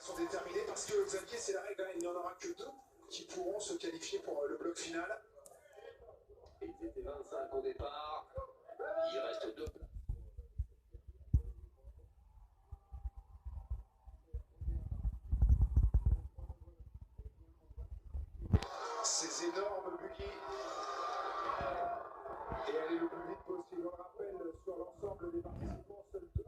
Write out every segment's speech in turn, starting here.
sont déterminés parce que Xavier, c'est la règle, hein, il n'y en aura que deux qui pourront se qualifier pour le bloc final. Ils étaient 25 au départ. Il reste 2 places. Ces énormes buggy. Et aller le plus vite possible. On le rappelle, sur l'ensemble des participants, seuls deux.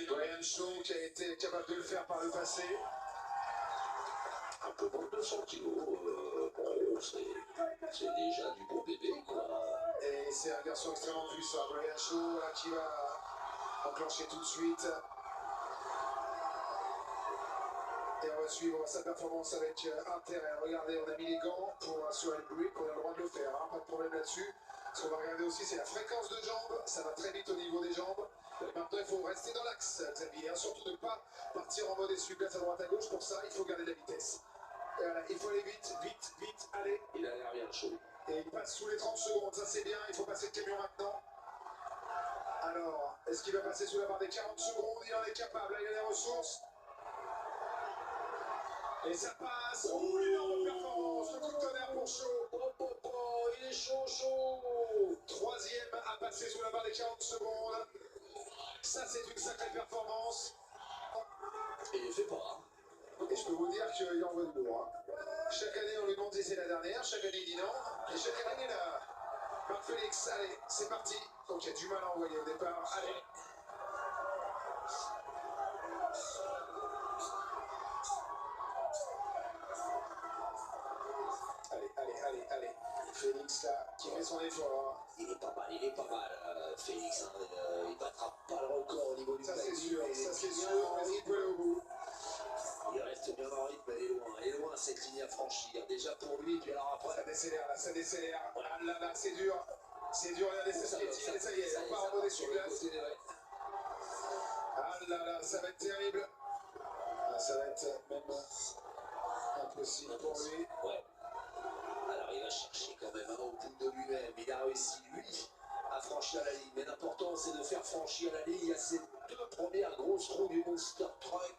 Brian Shaw qui a été capable de le faire par le passé. Un peu pour 200 kilos, bon, c'est déjà du beau bébé, quoi. Et c'est un garçon extrêmement puissant, Brian Shaw, là, qui va enclencher tout de suite. Et on va suivre sa performance avec intérêt. Regardez, on a mis les gants pour sur le brick, on a le droit de le faire, hein, pas de problème là-dessus. Ce qu'on va regarder aussi, c'est la fréquence de jambes. Ça va très vite au niveau des jambes. Maintenant, il faut rester dans l'axe, Xavier. Hein, surtout ne pas partir en mode essuie-glace à droite à gauche. Pour ça, il faut garder de la vitesse. Il faut aller vite, vite, vite, allez. Il a l'air bien chaud. Et il passe sous les 30 secondes, ça c'est bien. Il faut passer le camion maintenant. Alors, est-ce qu'il va passer sous la barre des 40 secondes? Il en est capable, là, il a les ressources. Et ça passe. Oh, l'énorme performance. Le coup de tonnerre pour Shaw. Oh, il est chaud. Troisième à passer sous la barre des 40 secondes. Ça, c'est une sacrée performance. Et il fait pas. Et je peux vous dire qu'il envoie de lourd. Hein. Chaque année, on lui demande si c'est la dernière. Chaque année, il dit non. Et chaque année, il est là. Marc Félix, allez, c'est parti. Donc, il y a du mal à envoyer au départ. Allez. Allez. Félix, là, qui fait son effort. Il est pas mal, Félix. Hein. Il battra pas le record au niveau du ça, c'est sûr, mais il peut aller au bout. Il reste bien en rythme, elle est loin cette ligne à franchir. Déjà pour lui, puis alors après. Ça décélère. Ah là, c'est dur. C'est dur, regardez, c'est ce piétine, ça y est, on part en mode essuie-glace. Ah là, ça va être terrible. Ah, ça va être même impossible pour lui. Ouais. Alors il va chercher quand même au bout de lui-même. Il a réussi, lui, à franchir la ligne. Mais l'important, c'est de faire franchir la ligne à ces deux premières grosses roues du Monster Truck.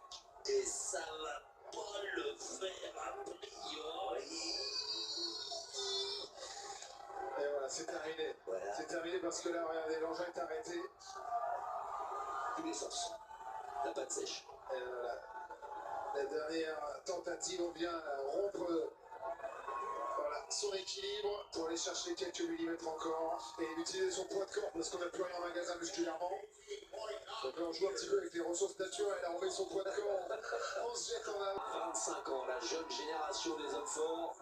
Et ça va pas le faire a priori. Et voilà, c'est terminé. Voilà. C'est terminé parce que là, regardez, l'engin est arrêté. Plus d'essence. La patte sèche. Et voilà. La dernière tentative, on vient rompre son équilibre pour aller chercher quelques millimètres encore et utiliser son poids de corps parce qu'on n'a plus rien en magasin musculairement. Donc là, on joue un petit peu avec les ressources naturelles. On met son poids de corps, on se jette en avant. 25 ans, la jeune génération des hommes forts.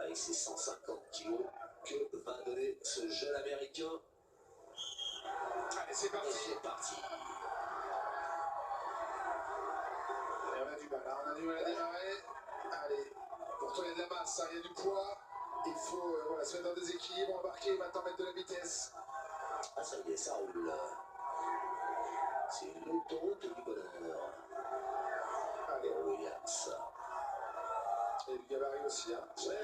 Avec ses 150 kilos, que va donner ce jeune américain? Allez, c'est parti. Et c'est parti. Et on a du mal, hein. On a du mal à démarrer. Allez, pourtant il y a de la masse, hein. Il y a du poids. Il faut se mettre dans des équilibres, embarquer, maintenant mettre de la vitesse. Ah ça y est, ça roule là. C'est l'autoroute du bonheur. Allez, Williams. Et le gabarit aussi, hein. Ouais.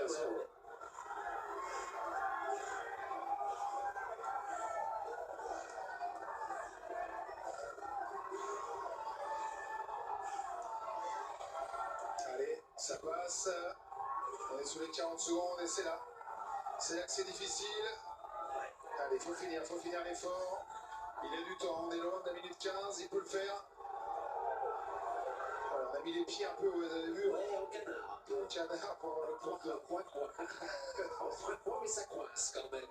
Allez, ça passe. On est sous les 40 secondes et c'est là. C'est là que c'est difficile. Allez, faut finir l'effort. Il a du temps, on est loin de la minute 15, il peut le faire. mis les pieds un peu, vous avez vu, Ouais, au canard. au canard pour avoir le point de Coin. Enfin, quoi, mais ça coince quand même.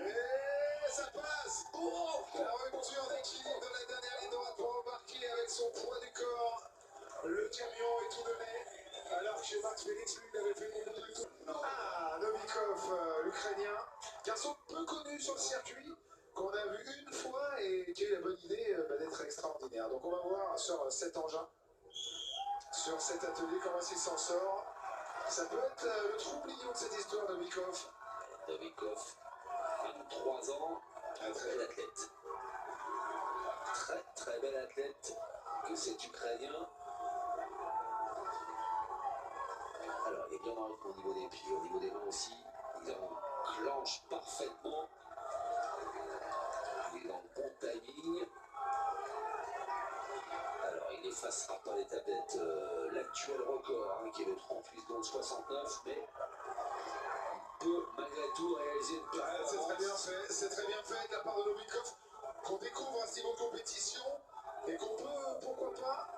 Et ça passe. La rupture d'équilibre de la dernière ligne droite pour embarquer avec son poids du corps. Le camion est tout donné. Alors que chez Max Félix, lui, il avait fait beaucoup plus tôt. Ah, Novikov, l'Ukrainien, garçon peu connu sur le circuit, qu'on a vu une fois et qui a eu la bonne idée d'être extraordinaire. Donc on va voir sur cet engin, sur cet atelier, comment il s'en sort. Ça peut être le trou oublié de cette histoire, Novikov. Novikov, 23 ans, un très bel athlète. Très bel athlète que cet Ukrainien. Alors, il est bien en rythme au niveau des pieds, au niveau des mains aussi. Il enclenche parfaitement. Il est dans le bon timing. Alors, il n'effacera pas les tablettes, l'actuel record, qui est le 38 secondes 69, mais il peut malgré tout réaliser une performance. C'est très bien fait de la part de Novikov, qu'on découvre à ce niveau de compétition et qu'on peut, pourquoi pas,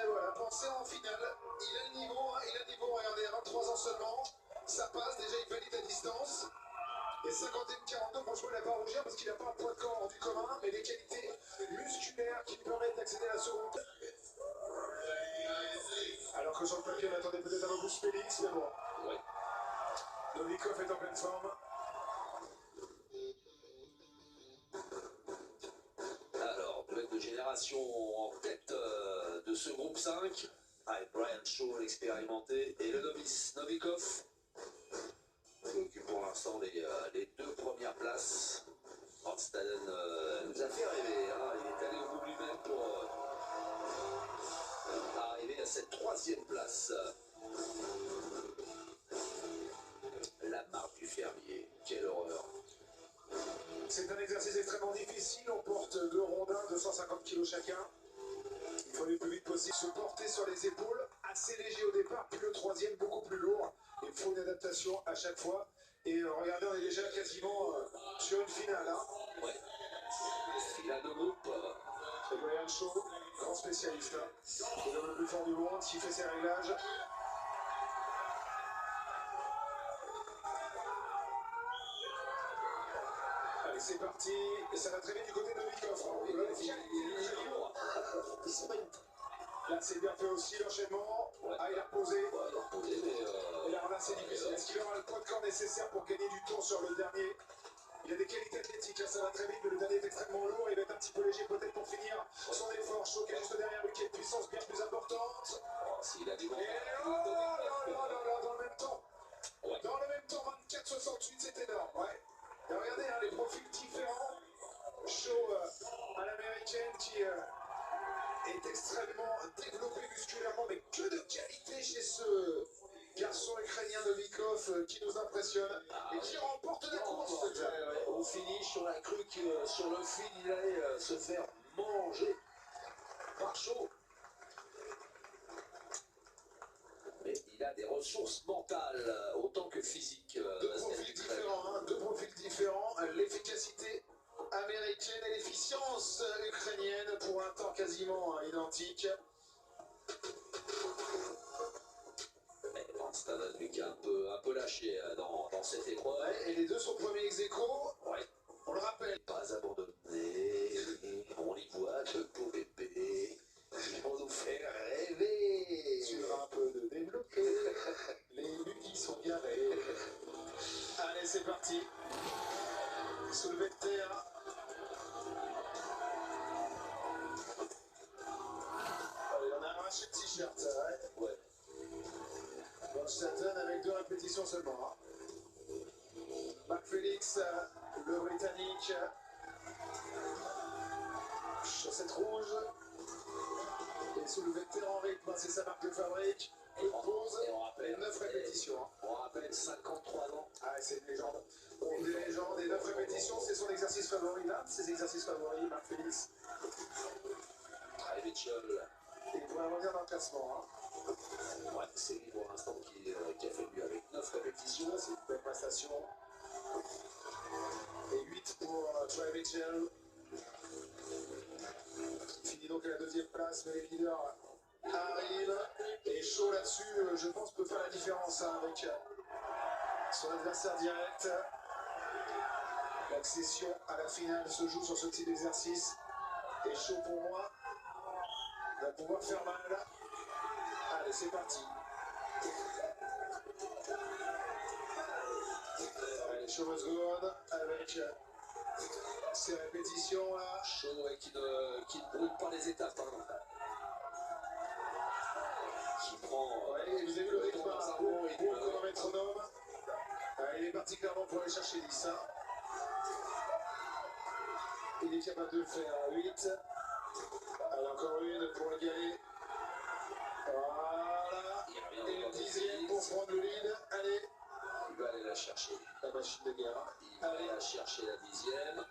voilà, penser en finale. Il a le niveau, regardez, à 23 ans seulement, ça passe, déjà il valide la distance. Et 51-42, franchement, il n'a pas à rougir parce qu'il n'a pas un poids de corps du commun, mais des qualités musculaires qui lui permettent d'accéder à la seconde. Alors que sur le papier, on attendait peut-être un peu plus Félix, mais bon. Ouais. Novikov est en pleine forme. Alors, duel de génération en tête de ce groupe 5, avec Brian Shaw, l'expérimenté, et le novice Novikov, qui occupe pour l'instant les deux premières places. Randstaden nous a fait rêver, hein. Il est allé au bout lui-même pour arriver à cette troisième place. La marque du fermier, quelle horreur. C'est un exercice extrêmement difficile, on porte deux rondins de 150 kg chacun. Il faut aller le plus vite possible, se porter sur les épaules, assez léger au départ, puis le troisième beaucoup plus lourd. Il faut une adaptation à chaque fois. Et regardez, on est déjà quasiment sur une finale. Hein. Ouais. Finale de groupe. C'est Brian Shaw, grand spécialiste. Hein. C'est l'homme le plus fort du monde, qui fait ses réglages. Allez, c'est parti. Et ça va très vite du côté de Novikov. Il sprint. Là, c'est bien fait aussi l'enchaînement. Ouais. Ah, il a reposé. Ouais, il a reposé, mais. Et là, c'est difficile. Est-ce qu'il aura le poids de corps nécessaire pour gagner du temps sur le dernier? Il a des qualités athlétiques, hein, ça va très vite, mais le dernier est extrêmement lourd. Il va être un petit peu léger peut-être pour finir son effort. Shaw qui est juste derrière lui, qui a une puissance bien plus importante. S'il a du bon. Et là, dans le même temps. Ouais. Dans le même temps, 24-68, c'est énorme. Ouais. Et regardez, hein, les profils différents. Shaw à l'américaine qui est extrêmement développé musculairement, mais que de qualité chez ce garçon ukrainien Novikov qui nous impressionne et qui remporte la course. Au finish, on a cru que sur le fil, il allait se faire manger par Shaw. Mais il a des ressources mentales autant que physiques. Deux profils différents, l'efficacité américaine et l'efficience ukrainienne pour un temps quasiment identique. Mais Randstaden, lui, qui est un peu lâché dans cette épreuve. Ouais, et les deux sont premiers ex-aequo. Ouais. On le rappelle. Pas abandonné. On y voit que pour bébé, ils vont nous faire rêver. Sur un peu de développé. Les qui sont garés. Allez, c'est parti. Soulevé de terre. Allez, on a arraché le t-shirt, ça va. Ouais. Randstaden avec 2 répétitions seulement. Hein. Mark Félix, le Britannique. Chaussette rouge. Et soulevé de terre en rythme, c'est sa marque de fabrique. Et pause. on rappelle 9 répétitions. Hein. On rappelle 53 ans. Ah, c'est une légende. Bon, des légendes et 9 répétitions, c'est son exercice favori là. Ses exercices favoris, Mark Félix. Très Mitchell. Et il pourrait revenir dans le classement. Hein. Ouais, c'est lui pour l'instant qui a fait mieux avec 9 répétitions. C'est une belle prestation. Et 8 pour Troy Mitchell. donc à la deuxième place, mais les leaders arrivent. Et Shaw là-dessus, je pense, peut faire la différence hein, avec son adversaire direct. L'accession à la finale se joue sur ce type d'exercice. Et Shaw pour moi va pouvoir faire mal. Allez, c'est parti. Allez, Shaw must go on avec ces répétitions là. Shaw qui ne brûle pas les étapes. Hein. Qui prend. Ouais, vous avez vu le rythme pour comme un métronome. Il est parti clairement pour aller chercher 10. Hein. Il est capable de le faire. 8. Allez, encore une pour égaler. Voilà. Et une 10e pour prendre le lead. Allez. Il va aller la chercher. La machine de guerre. Il va aller la chercher la 10e.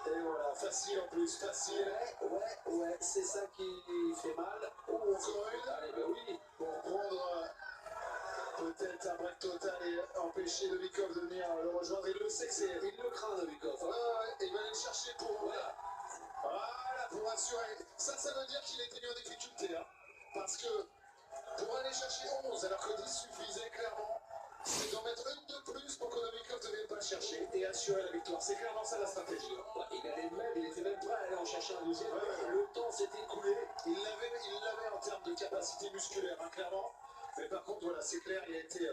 Et voilà, facile en plus, facile. Ouais, c'est ça qui fait mal. Oh, encore une. Allez, ben oui. Pour prendre peut-être un break total et empêcher Novikov de venir le rejoindre. Il le sait que c'est. Il le craint, Novikov. Ouais, il va aller le chercher pour. Voilà, pour assurer. Ça veut dire qu'il était mis en difficulté. Hein, parce que pour aller chercher 11, alors que 10 suffisait clairement, c'est d'en mettre une de plus pour que Novikov ne vienne pas le chercher et assurer la victoire. C'est clairement ça la stratégie. Ouais, il était même prêt à aller en chercher un deuxième. Ouais. Le temps s'est écoulé. Il l'avait en termes de capacité musculaire, hein, clairement. Mais par contre, voilà, c'est clair, il a été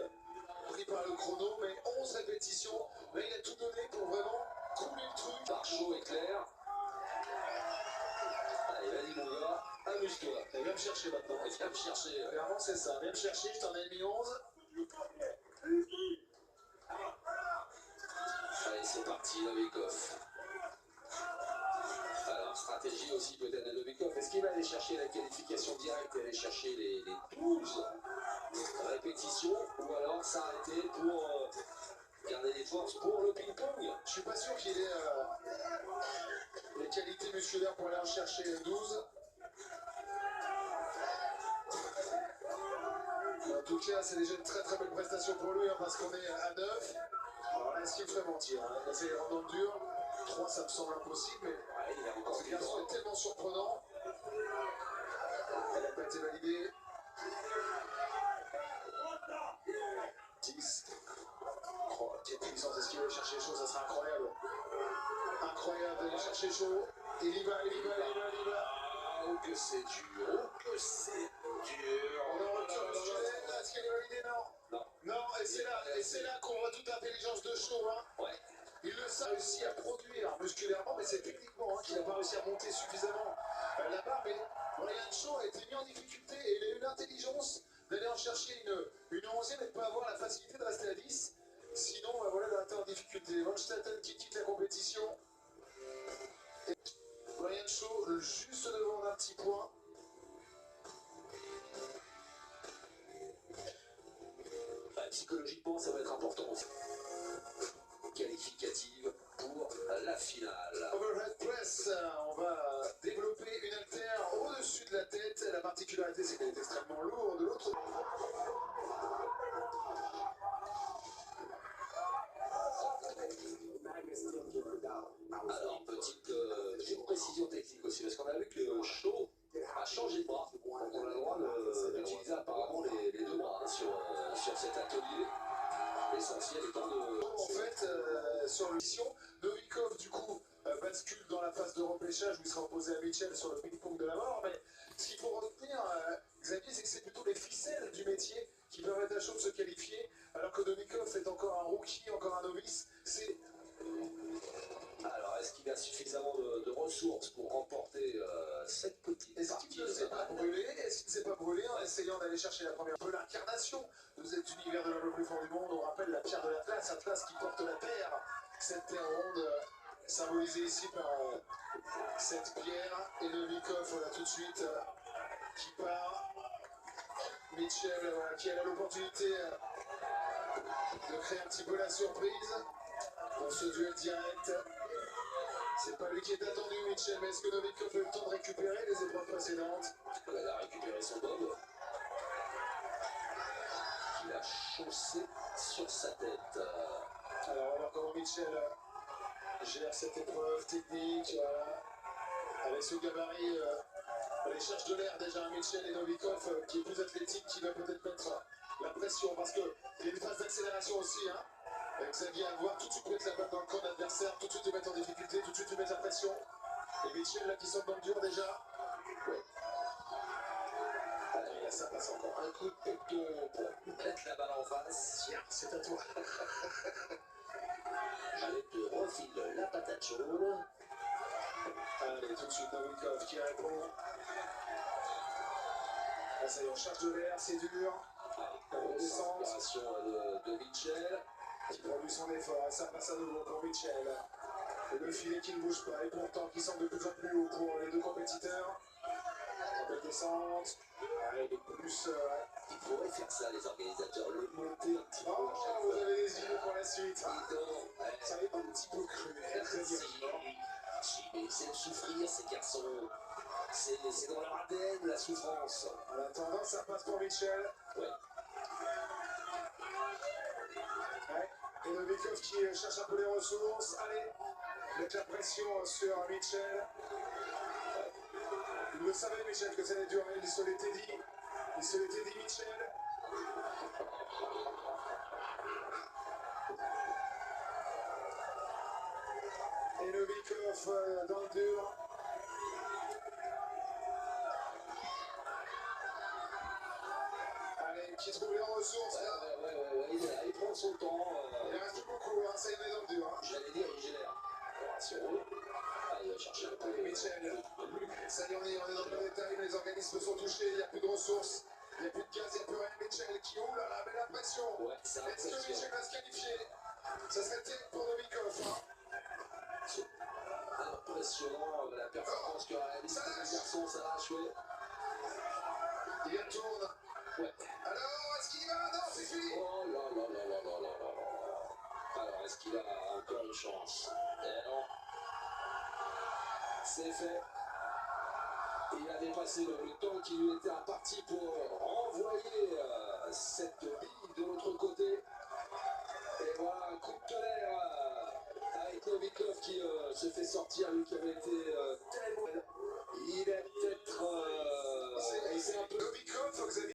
pris par le chrono. Mais 11 répétitions, là, il a tout donné pour vraiment couler le truc. Par Shaw et Claire. Allez, vas-y, mon gars. Amuse-toi. Et viens me chercher maintenant. Et viens me chercher. Clairement, c'est ça. Viens me chercher, je t'en ai mis 11. Allez, c'est parti, Novikov. Alors, stratégie aussi peut-être de Novikov. Est-ce qu'il va aller chercher la qualification directe et aller chercher les 12 répétitions ou alors s'arrêter pour garder les forces pour le ping-pong? Je suis pas sûr qu'il ait les qualités musculaires pour aller en chercher 12. En tout cas, c'est déjà une très très belle prestation pour lui, hein, parce qu'on est à 9. Alors là, est-ce qu'il me ferait mentir hein? Là, c'est vraiment dur. 3, ça me semble impossible, mais Ouais, il a encore ce garçon est tellement surprenant. Elle n'a pas été validée. 10. Oh, quelle puissance, est-ce qu'il va aller chercher chaud? Ça sera incroyable. Incroyable d'aller chercher chaud. Il y va. Oh, que c'est dur. Oh, que c'est dur. On en retourne musculaire. Est-ce qu'elle est validée? Non. Non, et c'est là qu'on voit toute l'intelligence de Shaw. Hein. Ouais. Il le a réussi à produire musculairement, mais c'est techniquement hein, qu'il n'a pas réussi à monter suffisamment la barre. Mais Ryan Shaw a été mis en difficulté et il a eu l'intelligence d'aller en chercher une 11e et de ne pas avoir la facilité de rester à 10. Sinon, voilà, il a été en difficulté. Von Statten qui quitte la compétition. Et Ryan Shaw juste devant d'un petit point. Psychologiquement, ça va être important aussi. Qualificative pour la finale. Overhead press, on va développer une haltère au-dessus de la tête. La particularité, c'est qu'elle est extrêmement lourde. De l'autre. Alors, petite précision technique aussi, parce qu'on a vu que Shaw a changé de bras. Donc, on a le droit d'utiliser apparemment les deux bras hein, sur cet atelier. L'essentiel étant de. En fait, sur le mission, Novikov, du coup, bascule dans la phase de repêchage où il sera opposé à Mitchell sur le ping-pong de la mort. Mais ce qu'il faut retenir, Xavier, c'est que c'est plutôt les ficelles du métier qui permettent à Shaw de se qualifier, alors que Novikov est encore un rookie, encore un novice. C'est. Alors, est-ce qu'il a suffisamment de ressources pour remporter cette petite Est-ce partie qu'il ne s'est pas brûlé? Est-ce qu'il ne s'est pas brûlé en essayant d'aller chercher la première peu l'incarnation de cet univers de l'homme le plus fort du monde? On rappelle la pierre de l'Atlas, Atlas qui porte la terre, cette terre ronde symbolisée ici par cette pierre. Et Novikov, voilà tout de suite, qui part. Mitchell, qui a l'opportunité de créer un petit peu la surprise pour ce duel direct. C'est pas lui qui est attendu, Mitchell, mais est-ce que Novikov a eu le temps de récupérer les épreuves précédentes? Elle a récupéré son bob. Il a chaussé sur sa tête. Alors, on va voir comment Mitchell gère cette épreuve technique, voilà. Avec ce gabarit Allez, cherche de l'air déjà Mitchell et Novikov qui est plus athlétique, qui va peut-être mettre la pression parce qu'il y a une phase d'accélération aussi. Hein. Xavier à voir tout de suite mettre la balle dans le camp adversaire, tout de suite te mettre en difficulté, tout de suite te mettre la pression. Et Mitchell là qui sort dans le dur déjà. Ouais. Allez, là ça passe encore. Un coup de péton pour mettre la balle en face. Tiens, c'est à toi. Allez, te refile la patate chaude. Allez, tout de suite Novikov qui répond. Ah, ça y est, on cherche de l'air, c'est dur. Descente de Mitchell. Qui produit son effort, ça passe à nouveau pour Mitchell. Le filet qui ne bouge pas et pourtant qui semble de plus en plus haut pour les deux compétiteurs. Belle descente. Allez, plus. Ils pourraient faire ça, les organisateurs, le monter un petit peu. Oh, vous avez les yeux pour la suite. Ouais. Ça est un petit peu cru. Ils aiment souffrir, ces garçons. C'est dans leur ADN, la souffrance. En attendant, ça passe pour Mitchell. Ouais. Ouais. Et Novikov qui cherche un peu les ressources. Allez, mettre la pression sur Mitchell. Il le savait, Mitchell, que ça allait durer. Il se l'était dit. Il se l'était dit, Mitchell. Et Novikov dans le dur. Allez, qui trouve les ressources là. Il prend son temps. Il reste beaucoup, hein, ça y est dans le dur. Hein. J'allais dire, il gère. Rassurez. Il va chercher un peu. Mitchell. Ça y est, on est dans le détail. Les organismes sont touchés, il n'y a plus de ressources. Il n'y a plus de gaz, il n'y a plus rien. Mitchell qui ouvre là, met la pression. Ouais, est-ce que Mitchell va se qualifier? Ça serait terrible pour Novikov. Hein. Impressionnant la performance qu'a réalisé les garçons, ça lâche, ouais. Il retourne. Ouais. Alors, est-ce qu'il y va? Non, c'est fini. Oh là là là là là là là là. Alors, est-ce qu'il a encore une chance? Eh non. C'est fait. Il a dépassé le temps qui lui était imparti pour renvoyer cette bille de l'autre côté. Et voilà, un coup de tonnerre avec Novikov qui se fait sortir, lui qui avait été tellement... Il est peut-être... C'est un peu Novikov, Xavier.